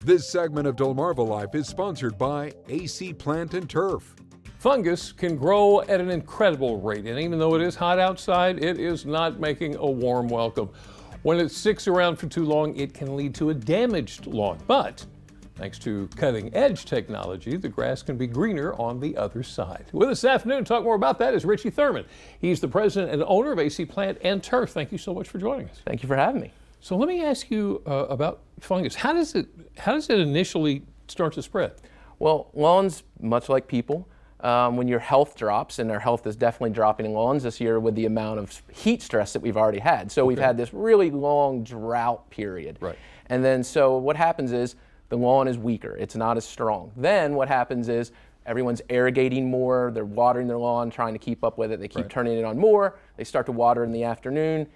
This segment of Delmarva Life is sponsored by AC Plant and Turf. Fungus can grow at an incredible rate, and even though it is hot outside, it is not making a warm welcome. When it sticks around for too long, it can lead to a damaged lawn. But thanks to cutting-edge technology, the grass can be greener on the other side. With us this afternoon to talk more about that is Richie Thurman. He's the president and owner of AC Plant and Turf. Thank you so much for joining us. Thank you for having me. So let me ask you about fungus. How does it initially start to spread? Well, lawns, much like people, when your health drops, and our health is definitely dropping in lawns this year with the amount of heat stress that we've already had. So we've had this really long drought period. Right. And then so what happens is the lawn is weaker. It's not as strong. Then what happens is everyone's irrigating more. They're watering their lawn, trying to keep up with it. They keep turning it on more. They start to water in the afternoon.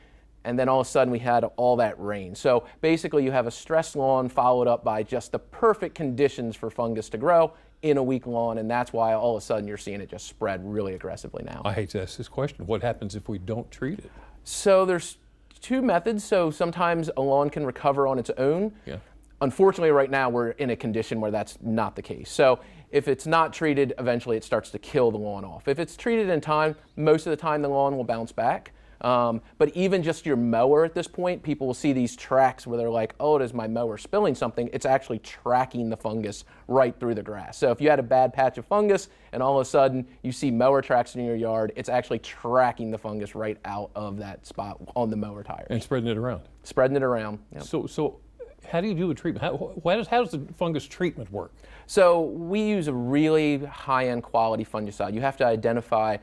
And then all of a sudden we had all that rain. So basically you have a stressed lawn followed up by just the perfect conditions for fungus to grow in a weak lawn, and that's why all of a sudden you're seeing it just spread really aggressively now. I hate to ask this question. What happens if we don't treat it? So there's two methods. So sometimes a lawn can recover on its own. Yeah. Unfortunately, right now we're in a condition where that's not the case. So if it's not treated, eventually it starts to kill the lawn off. If it's treated in time, most of the time the lawn will bounce back. But even just your mower at this point, people will see these tracks where they're like, oh, does my mower spilling something? It's actually tracking the fungus right through the grass. So if you had a bad patch of fungus and all of a sudden you see mower tracks in your yard, it's actually tracking the fungus right out of that spot on the mower tires. And spreading it around. Spreading it around. Yep. So how do you do a treatment? How does the fungus treatment work? So we use a really high-end quality fungicide. You have to identify.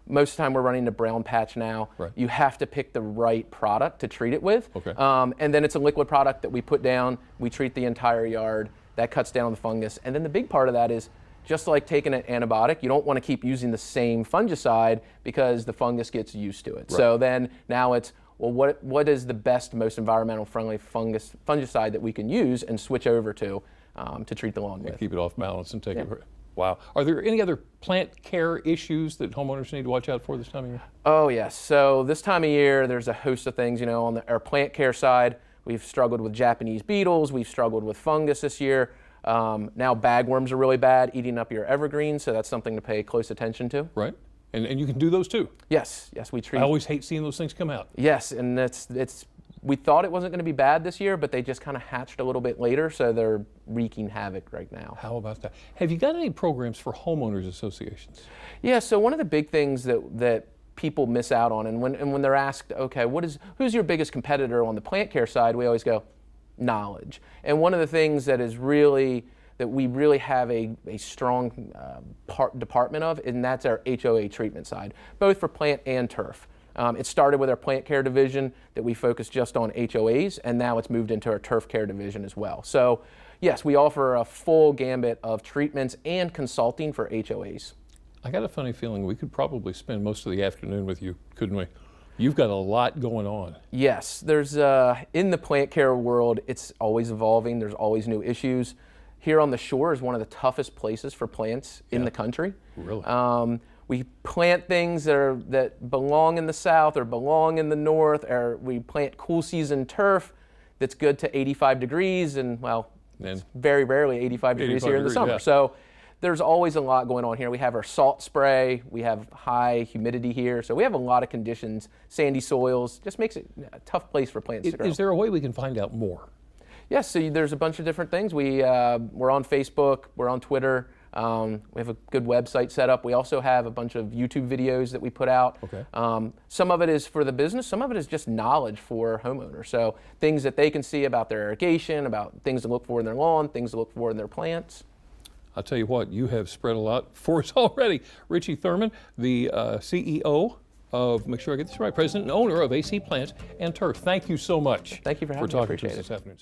Most of the time we're running the brown patch now. Right. You have to pick the right product to treat it with. Okay. And then it's a liquid product that we put down. We treat the entire yard. That cuts down the fungus. And then the big part of that is just like taking an antibiotic, you don't want to keep using the same fungicide because the fungus gets used to it. Right. So then now it's, well, what is the best, most environmental friendly fungicide that we can use and switch over to treat the lawn with. Keep it off balance and take it. Wow. Are there any other plant care issues that homeowners need to watch out for this time of year? Oh, yes. So this time of year, there's a host of things. You know, on our plant care side, we've struggled with Japanese beetles. We've struggled with fungus this year. Now bagworms are really bad, eating up your evergreens, so that's something to pay close attention to. Right. And you can do those too? Yes. Yes, we treat. I always hate seeing those things come out. Yes, and we thought it wasn't going to be bad this year, but they just kind of hatched a little bit later, so they're wreaking havoc right now. How about that? Have you got any programs for homeowners associations? Yeah, so one of the big things that people miss out on, and when they're asked, okay, who's your biggest competitor on the plant care side, we always go, knowledge. And one of the things that we really have a strong department of, and that's our HOA treatment side, both for plant and turf. It started with our plant care division that we focused just on HOAs, and now it's moved into our turf care division as well. So yes, we offer a full gambit of treatments and consulting for HOAs. I got a funny feeling we could probably spend most of the afternoon with you, couldn't we? You've got a lot going on. Yes, there's in the plant care world, it's always evolving. There's always new issues. Here on the shore is one of the toughest places for plants in the country. Really? We plant things that belong in the south or belong in the north, or we plant cool season turf that's good to 85 degrees, and well, it's very rarely 85 degrees here in the summer. Yeah. So there's always a lot going on here. We have our salt spray, we have high humidity here, so we have a lot of conditions, sandy soils, just makes it a tough place for plants to grow. Is there a way we can find out more? Yes, so there's a bunch of different things. We're on Facebook, we're on Twitter. We have a good website set up. We also have a bunch of YouTube videos that we put out. Okay. Some of it is for the business, some of it is just knowledge for homeowners. So things that they can see about their irrigation, about things to look for in their lawn, things to look for in their plants. I'll tell you what, you have spread a lot for us already. Richie Thurman, the CEO of, make sure I get this right, president and owner of AC Plant and Turf. Thank you so much. Thank you for having me. Talking to us this afternoon.